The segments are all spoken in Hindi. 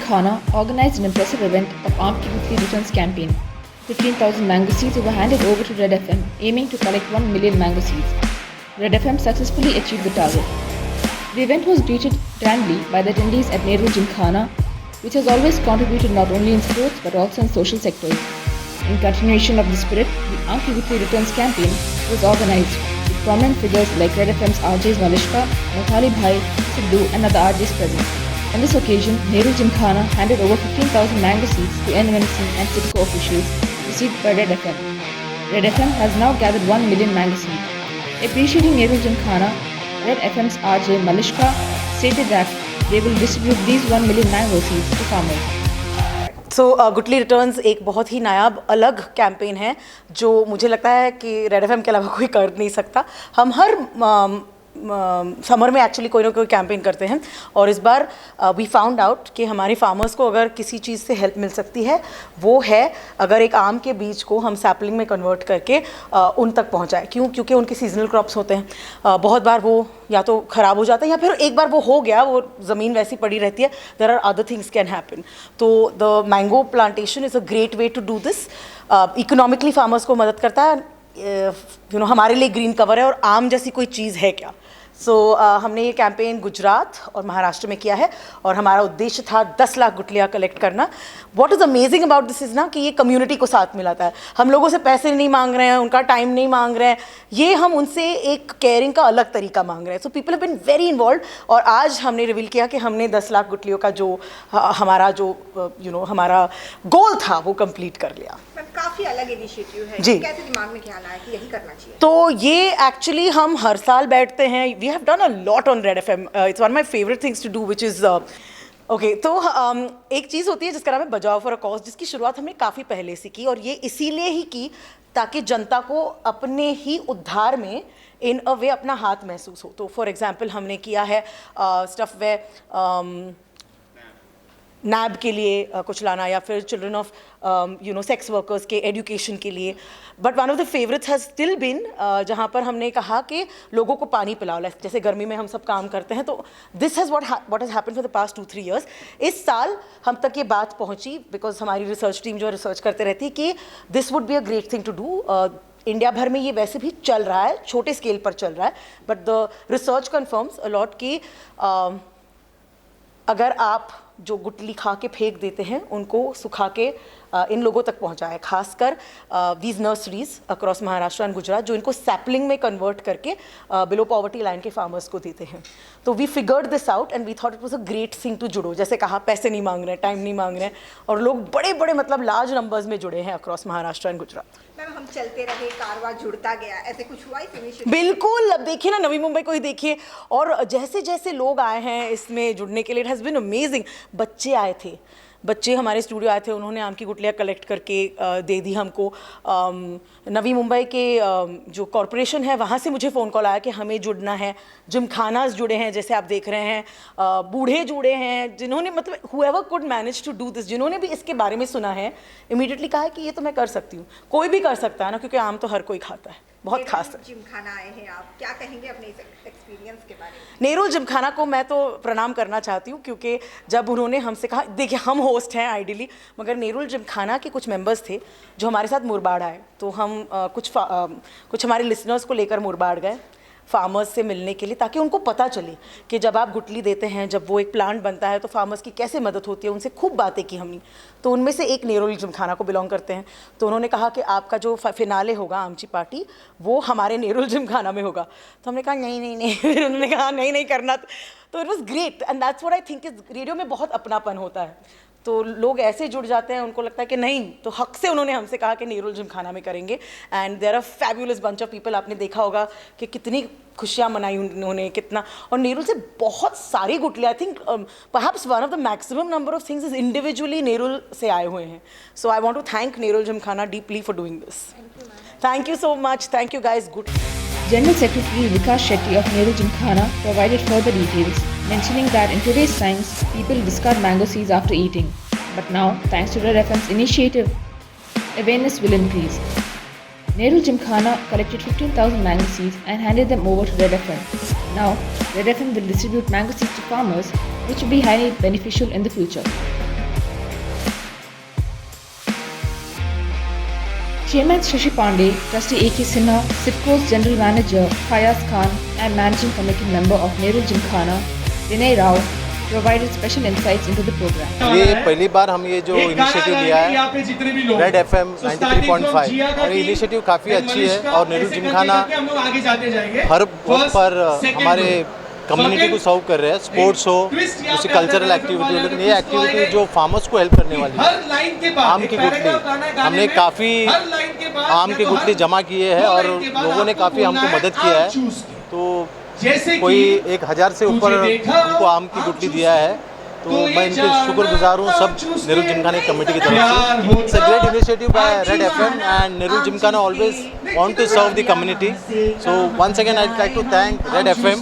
Gymkhana organized an impressive event of Aam Ki Gutli Returns campaign. 15,000 mango seeds were handed over to Red FM, aiming to collect 1 million mango seeds. Red FM successfully achieved the target. The event was greeted grandly by the attendees at Nehru Gymkhana, which has always contributed not only in sports but also in social sectors. In continuation of the spirit, the Aam Ki Gutli Returns campaign was organized with prominent figures like Red FM's RJs Malishka, Nathali Bhai, Sidhu and other RJs present. On this occasion, Nehru Gymkhana handed over 15,000 mango seeds to NMMC and CIDCO officials received by Red FM. Red FM has now gathered 1 million mango seeds. Appreciating Nehru Gymkhana, Red FM's RJ Malishka stated that they will distribute these 1 million mango seeds to farmers. गुटली रिटर्न्स एक बहुत ही नायाब अलग कैंपेन है जो मुझे लगता है कि रेड एफएम के अलावा कोई कर नहीं सकता। हम हर समर में एक्चुअली कोई ना कोई कैंपेन करते हैं और इस बार वी फाउंड आउट कि हमारे फार्मर्स को अगर किसी चीज़ से हेल्प मिल सकती है वो है अगर एक आम के बीज को हम सैपलिंग में कन्वर्ट करके उन तक पहुंचाएं। क्योंकि उनके सीजनल क्रॉप्स होते हैं, बहुत बार वो या तो ख़राब हो जाता है या फिर एक बार वो हो गया, वो ज़मीन वैसी पड़ी रहती है, there are other things can happen. तो the mango plantation is a great way to do this. Economically farmers को मदद करता है, हमारे लिए ग्रीन कवर है और आम जैसी कोई चीज़ है क्या। हमने ये कैंपेन गुजरात और महाराष्ट्र में किया है और हमारा उद्देश्य था 10 लाख गुटलियाँ कलेक्ट करना। What is amazing about this is ना कि ये कम्युनिटी को साथ मिलाता है। हम लोगों से पैसे नहीं मांग रहे हैं, उनका टाइम नहीं मांग रहे हैं, ये हम उनसे एक केयरिंग का अलग तरीका मांग रहे हैं। So people have been very involve और आज हमने रिवील किया कि हमने 10 लाख गुटलियों का जो हमारा हमारा गोल था वो कंप्लीट कर लिया। काफ़ी अलग इनिशिएटिव है जी। कैसे दिमाग में ख्याल आया कि यही करना चाहिए? तो ये एक्चुअली हम हर साल बैठते हैं, we have done a lot on Red FM, it's one of my favourite things to do which is okay. तो एक चीज़ होती है जिसका नाम है बचाओ फॉर अ कॉज, जिसकी शुरुआत हमने काफ़ी पहले से की और ये इसीलिए ही की ताकि जनता को अपने ही उद्धार में इन अ वे अपना हाथ महसूस हो। तो फॉर एग्जांपल हमने किया है स्टफ वे नैब के लिए कुछ लाना या फिर चिल्ड्रन ऑफ सेक्स वर्कर्स के एजुकेशन के लिए। But one of the favourites has still been जहाँ पर हमने कहा कि लोगों को पानी पिलाओ, जैसे गर्मी में हम सब काम करते हैं। तो this has what has happened for the past 2-3 years। इस साल हम तक ये बात पहुँची बिकॉज हमारी रिसर्च टीम जो रिसर्च करते रहती है कि this would be a great thing to do. India भर में ये वैसे भी चल रहा है, छोटे स्केल पर चल रहा है, but the research confirms a lot कि अगर आप जो गुटली खा के फेंक देते हैं उनको सुखा के इन लोगों तक पहुंचाए, खासकर these nurseries across Maharashtra and Gujarat जो इनको सैपलिंग में कन्वर्ट करके बिलो पॉवर्टी लाइन के फार्मर्स को देते हैं। तो we figured this out and we thought it was a great thing to जुड़ो। जैसे कहा, पैसे नहीं मांग रहे हैं, टाइम नहीं मांग रहे हैं और लोग बड़े बड़े मतलब लार्ज नंबर्स में जुड़े हैं across Maharashtra and Gujarat. Ma'am, हम चलते रहे, कारवां जुड़ता गया, ऐसे कुछ हुआ इस इनिशिएटिव? बिल्कुल। अब देखिए ना, नवी मुंबई को ही देखिए और जैसे जैसे लोग आए हैं इसमें जुड़ने के लिए, इट हैज़ बीन अमेजिंग। बच्चे आए थे, बच्चे हमारे स्टूडियो आए थे, उन्होंने आम की गुटलियाँ कलेक्ट करके दे दी हमको। नवी मुंबई के जो कॉरपोरेशन है वहाँ से मुझे फ़ोन कॉल आया कि हमें जुड़ना है। जिमखानास जुड़े हैं, जैसे आप देख रहे हैं, बूढ़े जुड़े हैं, जिन्होंने मतलब whoever could manage to do this, जिन्होंने भी इसके बारे में सुना है, इमीडिएटली कहा है कि ये तो मैं कर सकती हूँ। कोई भी कर सकता है ना, क्योंकि आम तो हर कोई खाता है, बहुत खास है। जिमखाना आए हैं आप, क्या कहेंगे अपने इस एक्सपीरियंस के बारे में? नेहरू जिमखाना को मैं तो प्रणाम करना चाहती हूँ क्योंकि जब उन्होंने हमसे कहा, देखिए हम होस्ट हैं आइडियली, मगर नेहरू जिमखाना के कुछ मेंबर्स थे जो हमारे साथ मुरबाड़ आए। तो हम कुछ हमारे लिसनर्स को लेकर मुरबाड़ गए फार्मर्स से मिलने के लिए, ताकि उनको पता चले कि जब आप गुटली देते हैं, जब वो एक प्लांट बनता है तो फार्मर्स की कैसे मदद होती है। उनसे खूब बातें की हमने। तो उनमें से एक नेहरू जिमखाना को बिलोंग करते हैं। तो उन्होंने कहा कि आपका जो फिनाले होगा आमची पार्टी, वो हमारे नेहरू जिमखाना में होगा। तो हमने कहा नहीं नहीं नहीं फिर उन्होंने कहा नहीं नहीं करना। तो it was great and that's what I think is, radio में बहुत अपनापन होता है। तो लोग ऐसे जुड़ जाते हैं, उनको लगता है कि नहीं, तो हक से उन्होंने हमसे कहा कि नेहरू जिमखाना में करेंगे। And there are fabulous bunch of people. आपने देखा होगा कि कितनी खुशियाँ मनाई उन्होंने, कितना। और नेहरू से बहुत सारी गुटलियाँ, I think perhaps one of the maximum number of things is individually Nehru से आए हुए हैं। So I want to thank Nehru Gymkhana deeply for doing this. Thank you so much. Thank you guys. Good. General Secretary Vikas Shetty of Nehru Gymkhana provided further details, mentioning that in today's times, people discard mango seeds after eating. But now, thanks to Red FM's initiative, awareness will increase. Nehru Gymkhana collected 15,000 mango seeds and handed them over to Red FM. Now, Red FM will distribute mango seeds to farmers, which will be highly beneficial in the future. Chairman Shashi Pandey, Trustee A.K. Sinha, SIDCO's General Manager Fayaz Khan and Managing Committee Member of Nehru Gymkhana, Vinay Rao, provided special insights into the program. ये पहली बार हम ये जो इनिशिएटिव लिया है रेड FM 93.5 और ये इनिशिएटिव काफ़ी अच्छी है और नेहरू जिमखाना हर वक्त पर हमारे कम्युनिटी को सर्व कर रहे हैं, स्पोर्ट्स हो उसी कल्चरल एक्टिविटी हो, लेकिन ये एक्टिविटी जो फार्मर्स को हेल्प करने वाली है। आम की गुठली हमने काफ़ी आम की गुठली जमा किए हैं और लोगों ने काफ़ी हमको मदद किया है, तो कोई 1000 से ऊपर उनको आम की गुठली दिया है, तो मैं इनके शुक्रगुजार हूँ सब नेहरू जिमखाना कमेटी की तरफ से। It's a great initiative by Red FM and Nehru Gymkhana always want to serve the community, so once again I like to thank Red FM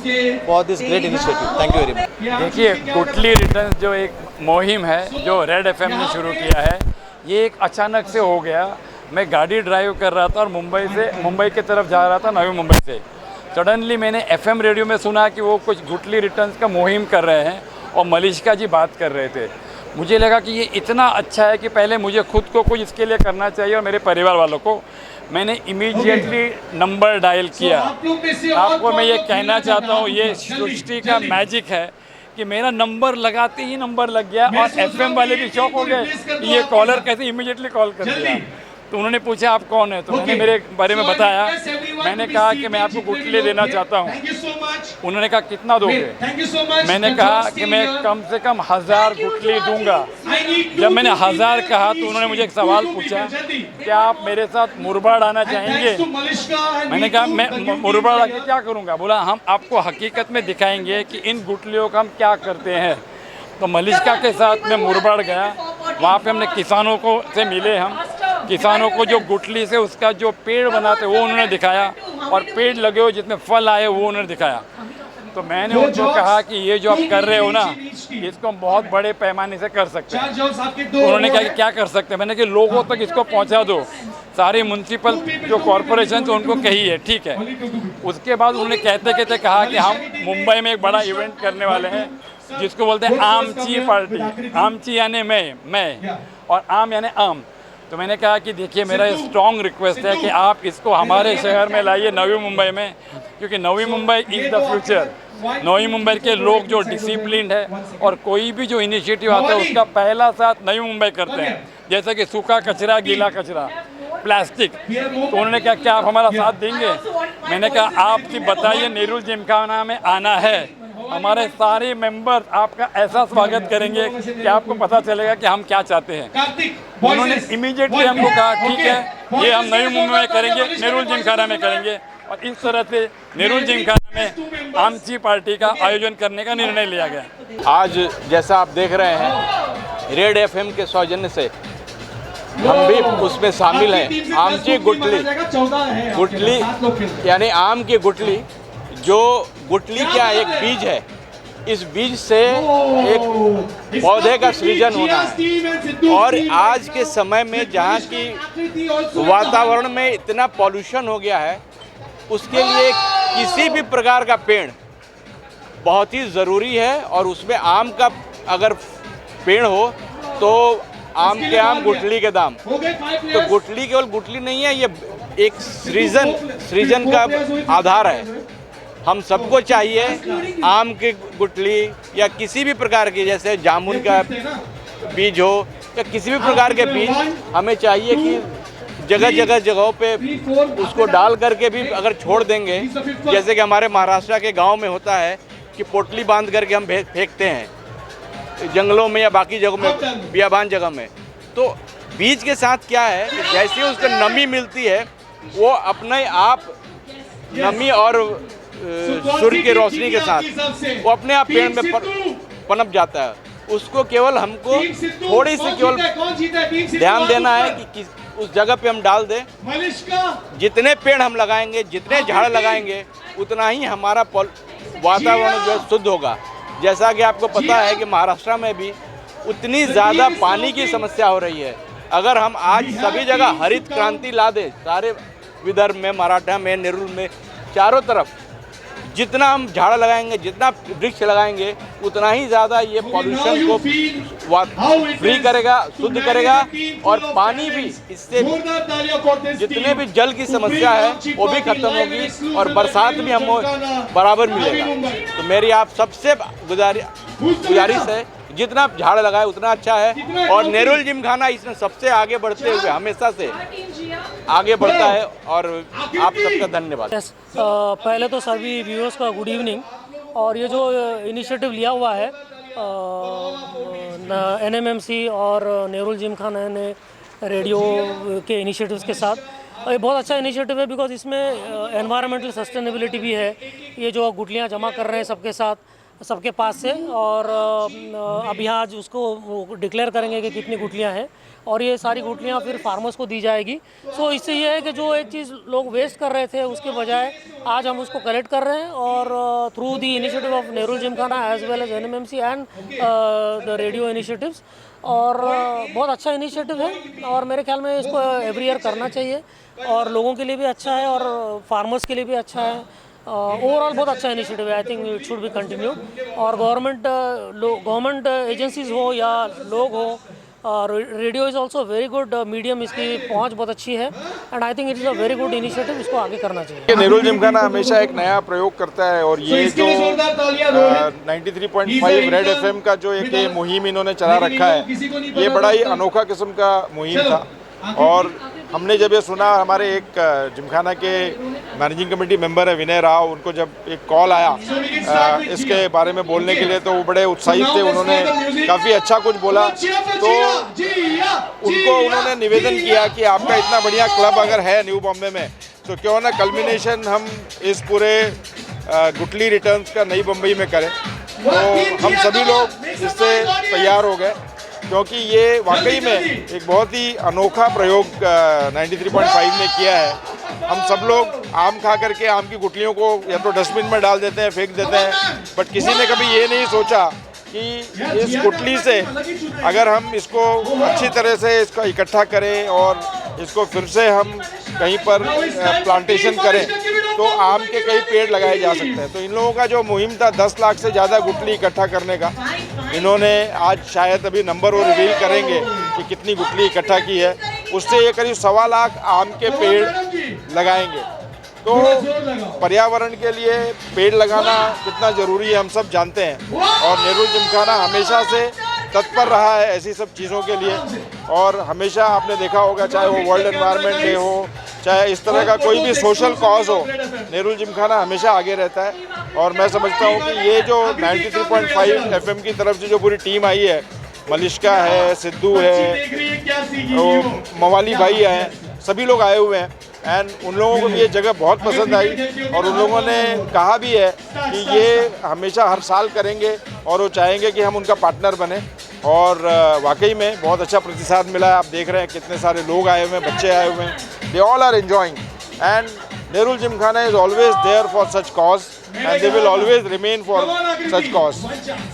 for this great initiative. Thank you very much. देखिए, गुठली रिटर्न्स जो एक मुहिम है जो रेड FM ने शुरू किया है, ये एक अचानक से हो गया। मैं गाड़ी ड्राइव कर रहा था और मुंबई की तरफ जा रहा था, नवी मुंबई से। सडनली मैंने FM रेडियो में सुना कि वो कुछ गुठली रिटर्न्स का मुहिम कर रहे हैं और मलिष्का जी बात कर रहे थे। मुझे लगा कि ये इतना अच्छा है कि पहले मुझे खुद को कुछ इसके लिए करना चाहिए और मेरे परिवार वालों को। मैंने इमीडिएटली नंबर डायल किया। आपको मैं ये कहना चाहता हूँ, ये सृष्टि का मैजिक है कि मेरा नंबर लगाते ही नंबर लग गया और FM वाले भी शॉक हो गए, ये कॉलर कैसे इमीडिएटली कॉल कर दिया। तो उन्होंने पूछा आप कौन है, तो मैंने मेरे बारे में बताया। मैंने कहा कि मैं आपको गुठली देना चाहता हूँ। उन्होंने कहा कितना दोगे? मैंने कहा कि मैं कम से कम 1000 गुठली दूंगा। जब मैंने 1000 कहा तो उन्होंने मुझे एक सवाल पूछा, क्या आप मेरे साथ मुरबाड़ आना चाहेंगे? मैंने कहा मैं मुरबाड़ आके क्या करूँगा? बोला हम आपको हकीकत में दिखाएंगे कि इन गुठलियों का हम क्या करते हैं। तो मलिष्का के साथ मैं मुरबाड़ गया, वहाँ पे हमने किसानों को से मिले। हम किसानों को जो गुठली से उसका जो पेड़ बनाते वो उन्होंने दिखाया और पेड़ लगे हो जिसमें फल आए वो उन्होंने दिखाया। तो मैंने उनको कहा कि ये जो आप कर रहे हो ना, इसको हम बहुत बड़े पैमाने से कर सकते हैं। तो उन्होंने कहा कि क्या कर सकते हैं? मैंने कहा लोगों तक इसको पहुंचा दो, सारे म्यूनसिपल जो कॉरपोरेशन तो उनको कहिए, ठीक है। उसके बाद उन्होंने कहते कहते कहा कि हम मुंबई में एक बड़ा इवेंट करने वाले हैं जिसको बोलते हैं आमची पार्टी। आमची यानी मैं और आम यानी आम। तो मैंने कहा कि देखिए मेरा स्ट्रॉन्ग रिक्वेस्ट है कि आप इसको हमारे शहर में लाइए, नवी मुंबई में, क्योंकि Navi Mumbai is the future. Navi Mumbai के लोग जो डिसिप्लिन्ड है और कोई भी जो इनिशिएटिव आता है उसका पहला साथ नवी मुंबई करते हैं, जैसे कि सूखा कचरा, गीला कचरा, प्लास्टिक। तो उन्होंने कहा क्या आप हमारा साथ देंगे? मैंने कहा आप बताइए, नेहरू जिमखाना में आना है, हमारे सारे मेंबर आपका ऐसा स्वागत करेंगे कि आपको पता चलेगा कि हम क्या चाहते हैं। उन्होंने इमीडिएटली हमको कहा ठीक है, ये हम नई मुंबई में करेंगे, नेहरू जिमखाना में करेंगे। और इस तरह से नेहरू जिमखाना में आमची पार्टी का आयोजन करने का निर्णय लिया गया। आज जैसा आप देख रहे हैं, रेड FM के सौजन्य से हम भी उसमें शामिल हैं। आमची गुठली यानी आम की गुठली, जो गुठली क्या एक बीज है, इस बीज से एक पौधे का सृजन होना है। और आज के समय में जहाँ की वातावरण में इतना पॉल्यूशन हो गया है, उसके लिए किसी भी प्रकार का पेड़ बहुत ही ज़रूरी है। और उसमें आम का अगर पेड़ हो तो आम के आम गुठली के दाम। तो गुठली केवल गुठली नहीं है, ये एक सृजन का आधार है। हम सबको चाहिए आम की गुठली या किसी भी प्रकार की, जैसे जामुन का बीज हो या किसी भी प्रकार के बीज, हमें चाहिए कि जगहों पे उसको डाल करके भी अगर छोड़ देंगे, जैसे कि हमारे महाराष्ट्र के गांव में होता है कि पोटली बांध करके हम फेंकते हैं जंगलों में या बाकी जगहों में, बियाबान जगह में। तो बीज के साथ क्या है कि जैसे ही उसको नमी मिलती है, वो अपने आप नमी और सूर्य की रोशनी के साथ वो अपने आप पेड़ में पनप जाता है। उसको केवल हमको थोड़ी सी केवल ध्यान देना है कि उस जगह पे हम डाल दें। जितने पेड़ हम लगाएंगे, जितने झाड़ लगाएंगे, उतना ही हमारा वातावरण जो है शुद्ध होगा। जैसा कि आपको पता है कि महाराष्ट्र में भी उतनी ज़्यादा पानी की समस्या हो रही है। अगर हम आज सभी जगह हरित क्रांति ला दें, सारे विदर्भ में, मराठा में, नेरुल में, चारों तरफ जितना हम झाड़ लगाएंगे, जितना वृक्ष लगाएंगे, उतना ही ज़्यादा ये पॉल्यूशन को फ्री करेगा, शुद्ध करेगा। और पानी भी इससे, जितने भी जल की समस्या है वो भी खत्म होगी और बरसात भी हम बराबर मिलेगा। तो मेरी आप सबसे गुजारिश है, जितना झाड़ लगाए उतना अच्छा है। और नेरुल जिमखाना इसमें सबसे आगे बढ़ते हुए हमेशा से आगे बढ़ता है और आप सबका धन्यवाद। पहले तो सभी व्यूअर्स का गुड इवनिंग। और ये जो इनिशिएटिव लिया हुआ है NMMC और नेरुल जिमखाना ने रेडियो के इनिशिएटिव्स के साथ, ये बहुत अच्छा इनिशिएटिव है बिकॉज इसमें एनवायरमेंटल सस्टेनेबिलिटी भी है। ये जो गुठलियाँ जमा कर रहे हैं सबके साथ, सबके पास से, और अभी आज उसको डिक्लेयर करेंगे कि कितनी गुठलियाँ हैं और ये सारी गुठलियाँ फिर फार्मर्स को दी जाएगी। सो इससे ये है कि जो एक चीज़ लोग वेस्ट कर रहे थे उसके बजाय आज हम उसको कलेक्ट कर रहे हैं और through the initiative of Nerul Gymkhana as well as NMMC and the radio initiatives. और बहुत अच्छा इनिशिएटिव है और मेरे ख्याल में इसको एवरी ईयर करना चाहिए और लोगों के लिए भी अच्छा है और फार्मर्स के लिए भी अच्छा है। ओवरऑल बहुत अच्छा इनिशिएटिव है। I think it should be continued. और गवर्नमेंट एजेंसीज हो या लोग हो, radio is also very good medium, इसकी पहुंच बहुत अच्छी है and I think it is a very good initiative, इसको आगे करना चाहिए। नेरुल जिमखाना हमेशा एक नया प्रयोग करता है और ये जो 93.5 रेड FM का जो एक ये मुहिम इन्होंने चला रखा है, ये बड़ा ही अनोखा किस्म का मुहिम था। और हमने जब ये सुना, हमारे एक जिमखाना के मैनेजिंग कमेटी मेंबर है विनय राव, उनको जब एक कॉल आया इसके बारे में बोलने के लिए, तो वो बड़े उत्साहित थे। उन्होंने काफ़ी अच्छा कुछ बोला, तो उन्होंने निवेदन किया कि आपका इतना बढ़िया क्लब अगर है न्यू बॉम्बे में, तो क्यों ना कल्मिनेशन हम इस पूरे गुटली रिटर्न्स का नई बम्बई में करें। तो हम सभी लोग इससे तैयार हो गए क्योंकि ये वाकई में एक बहुत ही अनोखा प्रयोग 93.5 ने किया है। हम सब लोग आम खा करके आम की गुठलियों को या तो डस्टबिन में डाल देते हैं, फेंक देते हैं, बट किसी ने कभी ये नहीं सोचा कि इस गुठली से अगर हम इसको अच्छी तरह से इसका इकट्ठा करें और इसको फिर से हम कहीं पर प्लांटेशन करें तो आम के कई पेड़ लगाए जा सकते हैं। तो इन लोगों का जो मुहिम था 10 लाख से ज़्यादा गुठली इकट्ठा करने का, इन्होंने आज शायद अभी नंबर वो रिवील करेंगे कि कितनी गुठली इकट्ठा की है, उससे ये करीब 1.25 लाख आम के पेड़ लगाएंगे। तो पर्यावरण के लिए पेड़ लगाना कितना ज़रूरी है हम सब जानते हैं और नेरुल जिमखाना हमेशा से तत्पर रहा है ऐसी सब चीज़ों के लिए। और हमेशा आपने देखा होगा, चाहे वो वर्ल्ड एनवायरनमेंट डे हो, चाहे इस तरह का कोई भी सोशल कॉज हो, नेरुल जिमखाना हमेशा आगे रहता है। और मैं समझता हूँ कि ये जो 93.5 FM की तरफ से जो पूरी टीम आई है, मलिश्का है, सिद्धू है, मवाली भाई हैं, सभी लोग आए हुए हैं एंड उन लोगों को ये जगह बहुत पसंद आई और उन लोगों ने कहा भी है कि ये हमेशा हर साल करेंगे और वो चाहेंगे कि हम उनका पार्टनर बने। और वाकई में बहुत अच्छा प्रतिसाद मिला है। आप देख रहे हैं कितने सारे लोग आए हुए हैं, बच्चे आए हुए हैं, they all are enjoying and Nerul Gymkhana is always there for such cause and they will always remain for such cause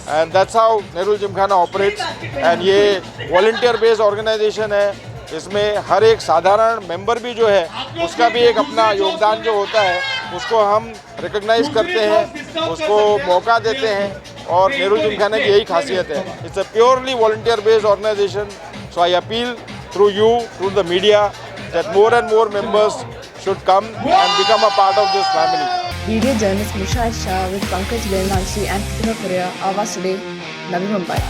and that's how Nerul Gymkhana operates. And ये वॉलंटियर बेस्ड ऑर्गेनाइजेशन है, इसमें हर एक साधारण मेंबर भी जो है उसका भी एक अपना योगदान जो होता है उसको हम रिकॉग्नाइज करते हैं, उसको मौका देते हैं और नेरुल जिमखाना की यही खासियत है। It's a purely volunteer based organisation. So I appeal through you, through the media, that more and more members should come and become a part of this family. Video journalist Musha Shah with Pankaj Velnansi and Christopher Correa, Awas Today, Navi Mumbai.